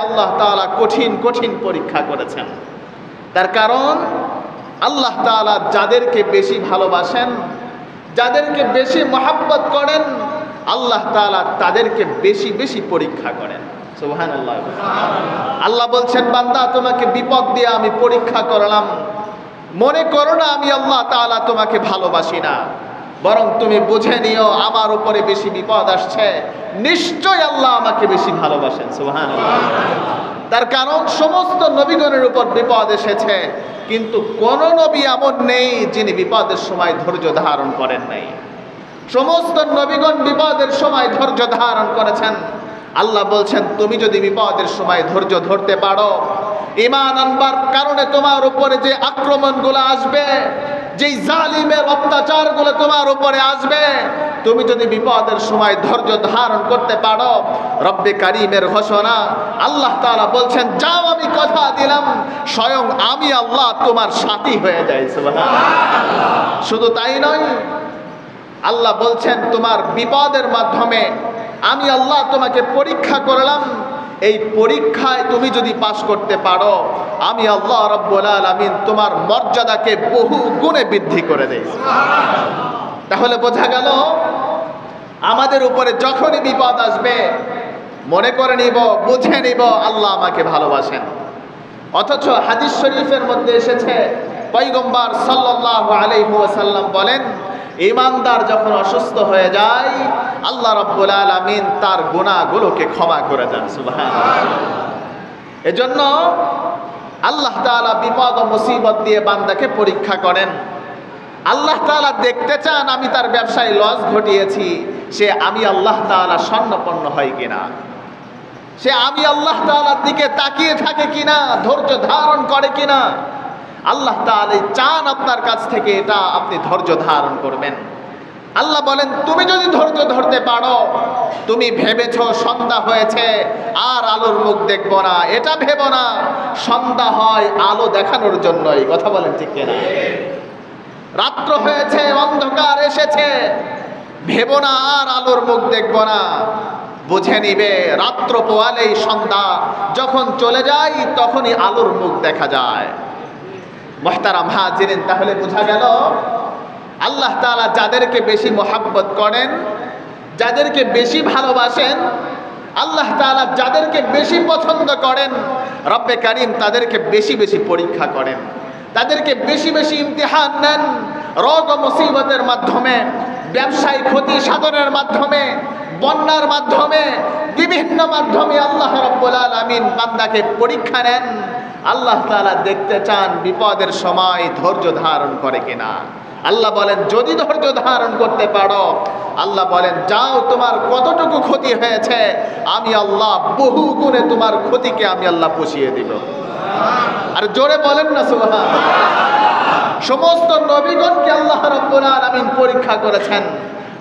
আল্লাহ তাআলা কঠিন কঠিন পরীক্ষা করেছেন। তার কারণ আল্লাহ তাআলা যাদেরকে বেশি ভালোবাসেন, যাদেরকে বেশি মহব্বত করেন, আল্লাহ তাআলা তাদেরকে বেশি বেশি পরীক্ষা করেন। সুবহানাল্লাহ। আল্লাহ বলছেন, বান্দা তোমাকে বিপদ দিয়ে আমি পরীক্ষা করলাম, মনে করো না আমি আল্লাহ তাআলা তোমাকে ভালোবাসি না, বরং তুমি বুঝে নিও আমার উপরে বেশি বিপদ আসছে, নিশ্চয় আল্লাহ আমাকে বেশি ভালোবাসেন। সুবহানাল্লাহ। তার কারণ সমস্ত নবীগণের উপর বিপদ এসেছে, কিন্তু কোন নবী এমন নেই যিনি বিপদের সময় ধৈর্য ধারণ করেন নাই। সমস্ত নবীগণ বিপদের সময় ধৈর্য ধারণ করেছেন। আল্লাহ বলছেন, তুমি যদি বিপদের সময় ধৈর্য ধরতে পারো, ঈমান আনবার কারণে তোমার উপরে যে আক্রমণগুলো আসবে, যেই জালিমের অত্যাচারগুলো তোমার উপরে আসবে, তুমি যদি বিপদের সময় ধৈর্য ধারণ করতে পারো, রব্বে কারীমের ঘোষণা, আল্লাহ তাআলা বলছেন, যাও আমি কথা দিলাম স্বয়ং আমি আল্লাহ তোমার সাথী হয়ে যাই। সুবহানাল্লাহ। শুধু তাই নয়, আল্লাহ বলছেন তোমার বিপদের মাধ্যমে আমি আল্লাহ তোমাকে পরীক্ষা করলাম, এই পরীক্ষায় তুমি যদি পাশ করতে পারো, আমি আল্লাহ রাব্বুল আলামিন তোমার মর্যাদাকে বহু গুণে বৃদ্ধি করে দেই। তাহলে বোঝা গেল আমাদের উপরে যখনই বিপদ আসবে মনে করে নিব, বুঝে নিব আল্লাহ আমাকে ভালোবাসেন। অথচ হাদিস শরীফের মধ্যে এসেছে, পয়গম্বর সাল্লাল্লাহু আলাইহি ওয়াসাল্লাম বলেন, ঈমানদার যখন অসুস্থ হয়ে যায় আল্লাহ রাব্বুল আলামিন তার গুনাহগুলোকে ক্ষমা করে দেন। সুবহানাল্লাহ। এজন্য আল্লাহ তাআলা বিপদ ও মুসিবত দিয়ে বান্দাকে পরীক্ষা করেন। আল্লাহ তাআলা দেখতে চান আমি তার ব্যবসায় লস ঘটিয়েছি, সে আমি আল্লাহ তাআলা স্বর্ণপন্ন হয় কিনা, সে আমি আল্লাহ তাআলার দিকে তাকিয়ে থাকে কিনা, ধৈর্য ধারণ করে কিনা। আল্লাহ তাআলা চান আপনার কাছ থেকে এটা আপনি ধৈর্য ধারণ করবেন। আল্লাহ বলেন, তুমি যদি ধৈর্য ধরতে পারো, তুমি ভেবেছো সন্ধ্যা হয়েছে আর আলোর মুখ দেখবো না, এটা ভেবো না, সন্ধ্যা হয় আলো দেখানোর জন্যই। কথা বলেন ঠিক কিনা? রাত্র হয়েছে, অন্ধকার এসেছে, ভেবো না আর আলোর মুখ দেখবো না, বুঝে নিবে রাত্র পোয়ালেই সন্ধ্যা, যখন চলে যায় তখনই আলোর মুখ দেখা যায়। মুহতারাম হাজিরিন, তাহলে বোঝা গেল আল্লাহ তাআলা যাদেরকে বেশি মহব্বত করেন, যাদেরকে বেশি ভালোবাসেন, আল্লাহ তাআলা যাদেরকে বেশি পছন্দ করেন, রব্বে কারীম তাদেরকে বেশি বেশি পরীক্ষা করেন, তাদেরকে বেশি বেশি ইমতিহান নেন। রোগ ও মুসিবতের মাধ্যমে, ব্যবসায় ক্ষতি সাধনের মাধ্যমে, বন্যার মাধ্যমে, বিভিন্ন মাধ্যমে আল্লাহ রাব্বুল আলামিন বান্দাকে পরীক্ষা নেন। আল্লাহ তাআলা দেখতে চান বিপদের সময় ধৈর্য ধারণ করে কিনা। আল্লাহ বলেন, যদি ধৈর্য ধারণ করতে পারো, আল্লাহ বলেন, যাও তোমার কতটুকু ক্ষতি হয়েছে আমি আল্লাহ বহু গুণে তোমার ক্ষতিকে আমি আল্লাহ পুষিয়ে দিব। আর জোরে বলেন না সুবহানাল্লাহ। সমস্ত নবীগণকে আল্লাহ রাব্বুল আলামিন পরীক্ষা করেছেন,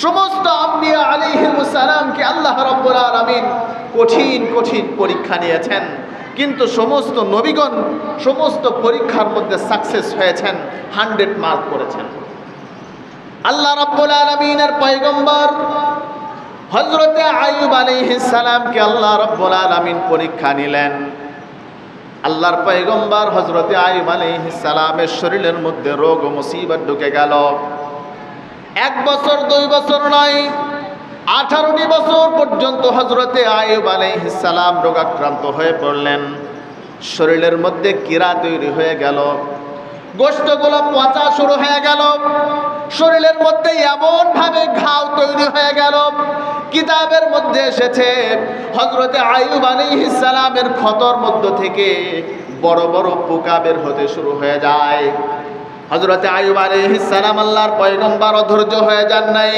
সমস্ত আম্বিয়া আলাইহিমুস সালামকে আল্লাহ রাব্বুল আলামিন কঠিন কঠিন পরীক্ষা নিয়েছেন, কিন্তু সমস্ত নবীগণ সমস্ত পরীক্ষার মধ্যে সাকসেস হয়েছেন, 100 মার্ক করেছেন। আল্লাহ রাব্বুল আলামিনের পয়গম্বর হযরতে আইয়ুব আলাইহিস সালামকে আল্লাহ রাব্বুল আলামিন পরীক্ষা নিলেন। আল্লাহর পয়গম্বর হযরতে আইয়ুব আলাইহিস সালামের শরীরের মধ্যে রোগ ও মুসিবত ঢুকে গেল। 1 বছর 2 বছর নয়, 18টি বছর পর্যন্ত হযরতে আইয়ুব আলাইহিস সালাম রোগাক্রান্ত হয়ে পড়লেন। শরীরের মধ্যে কীড়া তৈরি হয়ে গেল, গোশতগুলো পচা শুরু হয়ে গেল, শরীরের মধ্যে এমন ভাবে ঘাও তৈরি হয়ে গেল। কিতাবের মধ্যে এসেছে হযরতে আইয়ুব আলাইহিস সালামের ক্ষতর মধ্য থেকে বড় বড় পোকা বের হতে শুরু হয়ে যায়। হযরতে আইয়ুব আলাইহিস সালাম আল্লাহর পয়গম্বর অধৈর্য হয়ে যান নাই।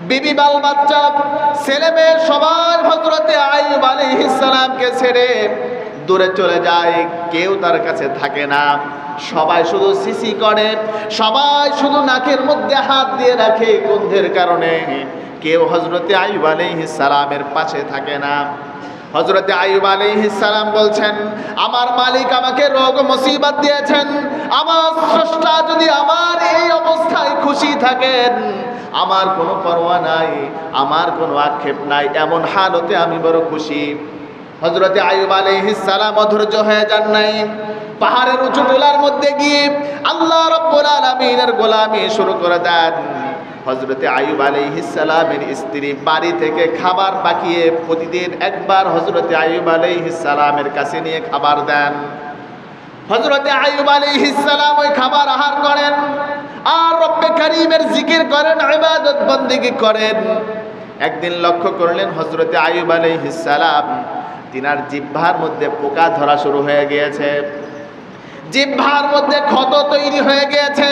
বিবি বাল বাচ্চা ছেলে মেয়ে সবাই হযরতে আইয়ুব আলাইহিস সালামকে ছেড়ে দূরে চলে যায়, কেউ তার কাছে থাকে না। সবাই শুধু সিসি করে, সবাই শুধু নাকের মধ্যে হাত দিয়ে রাখে গন্ধের কারণে, কেউ হযরতে আইয়ুব আলাইহিস সালামের পাশে থাকে না। হযরতে আইয়ুব আলাইহিস সালাম বলছেন, আমার মালিক আমাকে রোগ মুসিবত দিয়েছেন, আমার স্রষ্টা যদি আমার এই অবস্থায় খুশি থাকেন, আমার কোনো পরোয়া নাই, আমার কোনো আক্ষেপ নাই, এমন হালতে আমি বড় খুশি। হযরতে আইয়ুব আলাইহিস সালাম অধৈর্য হয়ে যান নাই। পাহাড়ের উঁচু টিলার মধ্যে গিয়ে আল্লাহ রাব্বুল আলামিনের গোলামি শুরু করে দেন। হযরতে আইয়ুব আলাইহিস সালামের স্ত্রী বাড়ি থেকে খাবার পাকিয়ে প্রতিদিন একবার হযরতে আইয়ুব আলাইহিস সালামের কাছে নিয়ে খাবার দেন। হযরতে আইয়ুব আলাইহিস সালাম ওই খাবার আহার করেন আর রব্বে কারীমের জিকির করেন, ইবাদত বন্দেগী করেন। একদিন লক্ষ্য করলেন হযরতে আইয়ুব আলাইহিস সালাম তিনার জিহ্বার মধ্যে পোকা ধরা শুরু হয়ে গিয়েছে, জিহ্বার মধ্যে ক্ষত তৈরি হয়ে গিয়েছে।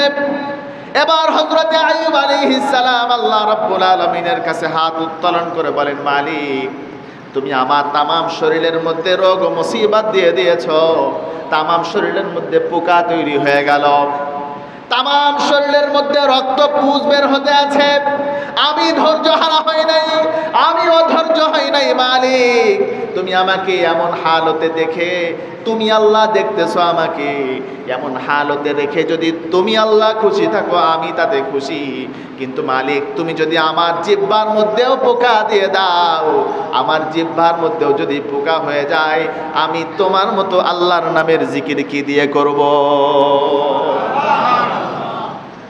এবার হযরতে আইয়ুব আলাইহিস সালাম আল্লাহ রাব্বুল আলামিনের কাছে হাত উত্তোলন করে বলেন, মালিক তুমি আমার তামাম শরীরের মধ্যে রোগ ও মুসিবত দিয়ে দিয়েছো, তামাম শরীরের মধ্যে পোকা তৈরি হয়ে গেল, তামাম শরীরের মধ্যে রক্ত পুঁজ বের হতে আছে। আমি ধৈর্য হারা হই নাই, আমি অধৈর্য হই নাই। মালিক তুমি আমাকে এমন হালতে দেখে, তুমি আল্লাহ দেখতেছো আমাকে এমন হালতে রেখে যদি তুমি আল্লাহ খুশি থাকো আমি তাতে খুশি, কিন্তু মালিক তুমি যদি আমার জিহ্বার মধ্যেও পোকা দিয়ে দাও, আমার জিহ্বার মধ্যেও যদি পোকা হয়ে যায়, আমি তোমার মতো আল্লাহর নামের জিকির কি দিয়ে করব?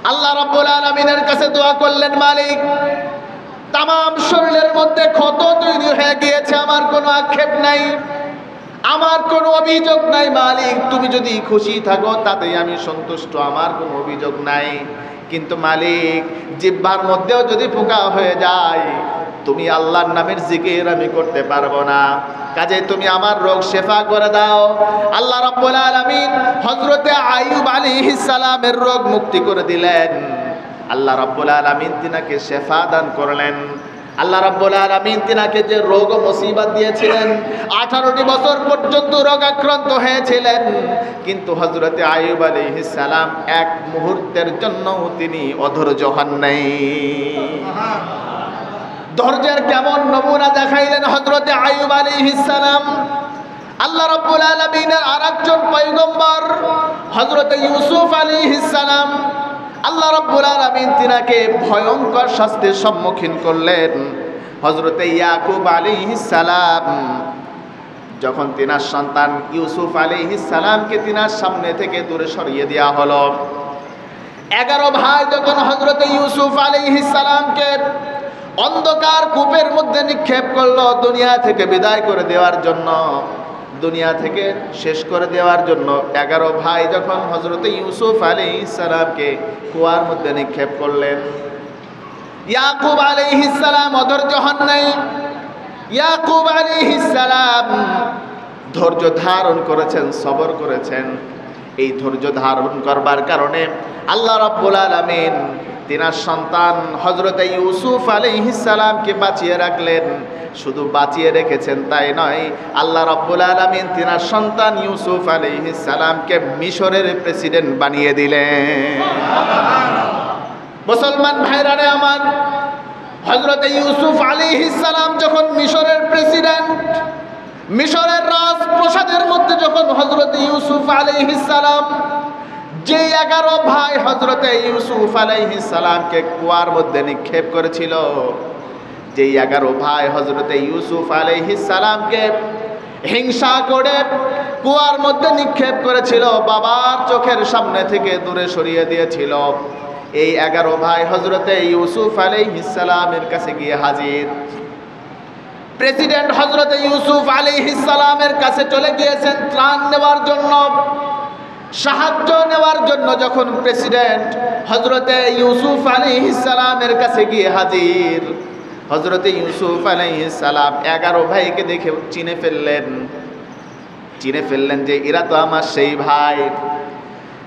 আল্লাহ রাব্বুল আলামিনের কাছে দোয়া করলেন, মালিক তামাম শরীরের মধ্যে ক্ষত তৈরি হয়ে গিয়েছে, আমার কোনো আক্ষেপ নাই, আমার কোনো অভিযোগ নাই। মালিক তুমি যদি খুশি থাকো তাতেই আমি সন্তুষ্ট, আমার কোনো অভিযোগ নাই। কিন্তু মালিক জিহ্বার মধ্যেও যদি পোকা হয়ে যায়, তুমি আল্লাহর নামের জিকির আমি করতে পারবো না, কাজে তুমি আমার রোগ শেফা করে দাও। আল্লাহ রাব্বুল আলামিন হযরতে আইয়ুব আলাইহিস সালামের রোগ মুক্তি করে দিলেন। আল্লাহ রাব্বুল আলামিন তিনাকে শেফা দান করলেন। আল্লাহ রাব্বুল আলামিন তিনাকে যে রোগ ও মুসিবত দিয়েছিলেন, 18টি বছর পর্যন্ত রোগাক্রান্ত হয়েছিলেন, কিন্তু হযরতে আইয়ুব আলাইহিস সালাম এক মুহূর্তের জন্য তিনি অধৈর্য হন নাই। ধৈর্যের কেমন নমুনা দেখাইলেন হযরতে আইয়ুব আলাইহিস সালাম। আল্লাহ রাব্বুল আলামিনের আরেকজন পয়গম্বর হযরতে ইউসুফ আলাইহিস সালাম, আল্লাহ রাব্বুল আলামিন তিনাকে ভয়ঙ্কর শাস্তির সম্মুখীন করলেন। হযরতে ইয়াকুব আলাইহিস সালাম যখন তিনার সন্তান ইউসুফ আলাইহিস সালামকে তিনার সামনে থেকে দূরে সরিয়ে দেওয়া হলো, 11 ভাই যখন হযরতে ইউসুফ আলাইহিস সালামকে অন্ধকার কূপের মধ্যে নিক্ষেপ করলো দুনিয়া থেকে বিদায় করে দেওয়ার জন্য, দুনিয়া থেকে শেষ করে দেওয়ার জন্য 11 ভাই যখন হযরতে ইউসুফ আলাইহিস সালামকে কুয়ার মধ্যে নিক্ষেপ করলেন, ইয়াকুব আলাইহিস সালাম অধৈর্য হন নাই। ইয়াকুব আলাইহিস সালাম ধৈর্য ধারণ করেছেন, সবর করেছেন। এই ধৈর্য ধারণ করবার কারণে আল্লাহ রাব্বুল আলামিন তিনার সন্তান হযরতে ইউসুফ আলাইহিস সালামকে বাঁচিয়ে রাখলেন। শুধু বাঁচিয়ে রেখেছেন তাই নয়, আল্লাহ রাব্বুল আলামিন তিনার সন্তান ইউসুফ আলাইহিস সালামকে মিশরের প্রেসিডেন্ট বানিয়ে দিলেন। মুসলমান ভাইরারে আমার, হযরতে ইউসুফ আলাইহিস সালাম যখন মিশরের প্রেসিডেন্ট, মিশরের রাজপ্রাসাদের মধ্যে যখন হযরতে ইউসুফ আলাইহিস সালাম যে 11 ভাই হযরতে ইউসুফ আলাইহিস সালামকে কুয়ার মধ্যে নিক্ষেপ করেছিল, যে 11 ভাই হযরতে ইউসুফ আলাইহিস সালামকে হিংসা করে কুয়ার মধ্যে নিক্ষেপ করেছিল, বাবার চোখের সামনে থেকে দূরে সরিয়ে দিয়েছিল, এই 11 ভাই হযরতে ইউসুফ আলাইহিস সালামের কাছে গিয়ে হাজির। প্রেসিডেন্ট হযরতে ইউসুফ আলাইহিস সালামের কাছে চলে গিয়েছেন ত্রাণ নেওয়ার জন্য, সাহায্য নেওয়ার জন্য। যখন প্রেসিডেন্ট হযরতে ইউসুফ আলাইহিস সালামের কাছে গিয়ে হাজির, হযরতে ইউসুফ আলাইহিস সালাম 11 ভাইকে দেখে চিনে ফেললেন যে এরা তো আমার সেই ভাই,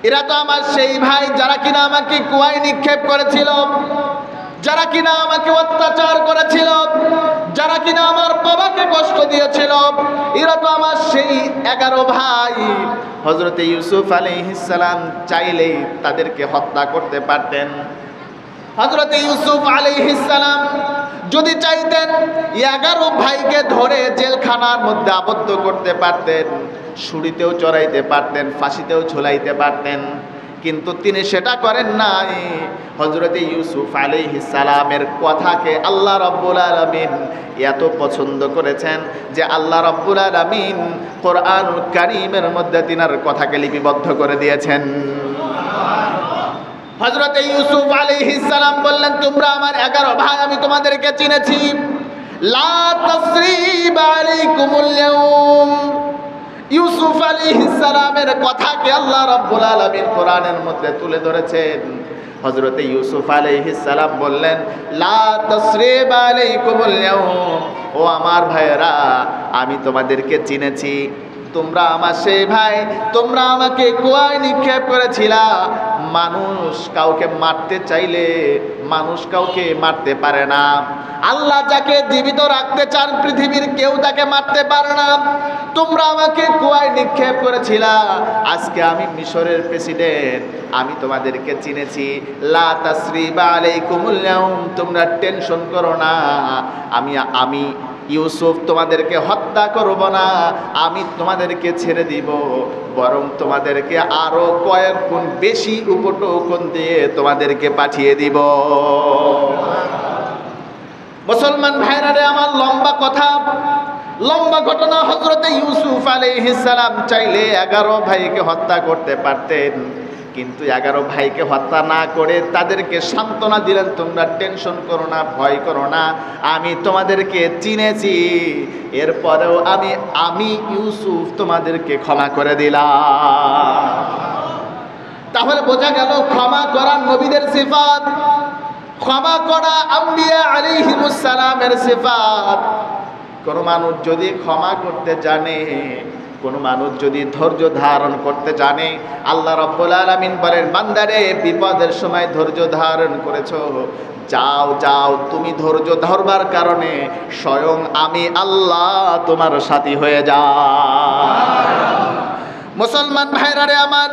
এরা তো আমার সেই ভাই যারা কিনা আমাকে কুয়ায় নিক্ষেপ করেছিল, যারা কিনা আমাকে অত্যাচার করেছিল, যারা কিনা আমার বাবাকে কষ্ট দিয়েছিল, এরা তো আমার সেই 11 ভাই। হযরতে ইউসুফ আলাইহিস সালাম চাইলেই তাদেরকে হত্যা করতে পারতেন। হযরতে ইউসুফ আলাইহিস সালাম যদি চাইতেন 11 ভাইকে ধরে জেলখানার মধ্যে আবদ্ধ করতে পারতেন, ছুরিতেও চড়াইতে পারতেন, ফাঁসিতেও ঝুলাইতে পারতেন, কিন্তু তিনি সেটা করেন নাই। হযরত ইউসুফ আলাইহিস সালামের কথাকে আল্লাহ রাব্বুল আলামিন এত পছন্দ করেছেন যে আল্লাহ রাব্বুল আলামিন কোরআনুল কারীমের মধ্যে তিনার কথাকে লিপিবদ্ধ করে দিয়েছেন। হযরত ইউসুফ আলাইহিস সালাম বললেন, তোমরা আমার 11 ভাই, আমি তোমাদেরকে চিনেছি। লা তাসরিবা আলাইকুমুল ইয়াউম। ইউসুফ আলাইহিস সালামের কথাকে আল্লাহ রাব্বুল আলামিন কোরআনের মধ্যে তুলে ধরেছেন। হযরত ইউসুফ আলাইহিস সালাম বললেন, লা তাসরিবা আলাইকুমুল ইয়াউম, ও আমার ভাইয়েরা, আমি তোমাদেরকে চিনেছি। তোমরা আমার সেই ভাই, তোমরা আমাকে কুয়ায় নিক্ষেপ করেছিলা। মানুষ কাউকে মারতে চাইলে মানুষ কাউকে মারতে পারে না। আল্লাহ যাকে জীবিত রাখতে চান পৃথিবীর কেউ তাকে মারতে পারে না। তোমরা আমাকে কুয়ায় নিক্ষেপ করেছিলা। আজকে আমি মিশরের প্রেসিডেন্ট, আমি তোমাদেরকে চিনেছি। লা তাসরিবা আলাইকুমুল ইয়াউম, তোমরা টেনশন করো না। আমি ইউসুফ তোমাদেরকে হত্যা করব না, আমি তোমাদেরকে ছেড়ে দিব, বরং তোমাদেরকে আরো কয়েক গুণ বেশি উপটোকন দিয়ে তোমাদেরকে পাঠিয়ে দিব। মুসলমান ভাইরা রে আমার, লম্বা কথা, লম্বা ঘটনা। হযরত ইউসুফ আলাইহিস সালাম চাইলে 11 ভাইকে হত্যা করতে পারতেন, কিন্তু 11 ভাইকে হত্যা না করে তাদেরকে সান্ত্বনা দিলেন, তোমরা টেনশন করো না, ভয় করো না, আমি তোমাদেরকে চিনেছি। এরপরেও আমি ইউসুফ তোমাদেরকে ক্ষমা করে দিলাম। তাহলে বোঝা গেল ক্ষমা করা নবীদের সিফাত, ক্ষমা করা আম্বিয়া আলাইহিমুস সালামের সিফাত। কোন মানুষ যদি ক্ষমা করতে জানে, কোন মানুষ যদি ধৈর্য ধারণ করতে জানে, আল্লাহ রাব্বুল আলামিন বলেন, বান্দারে বিপদের সময় ধৈর্য ধারণ করেছো, যাও যাও, তুমি ধৈর্য ধরবার কারণে স্বয়ং আমি আল্লাহ তোমার সাথী হয়ে যাও। মুসলমান ভাইরা রে আমার,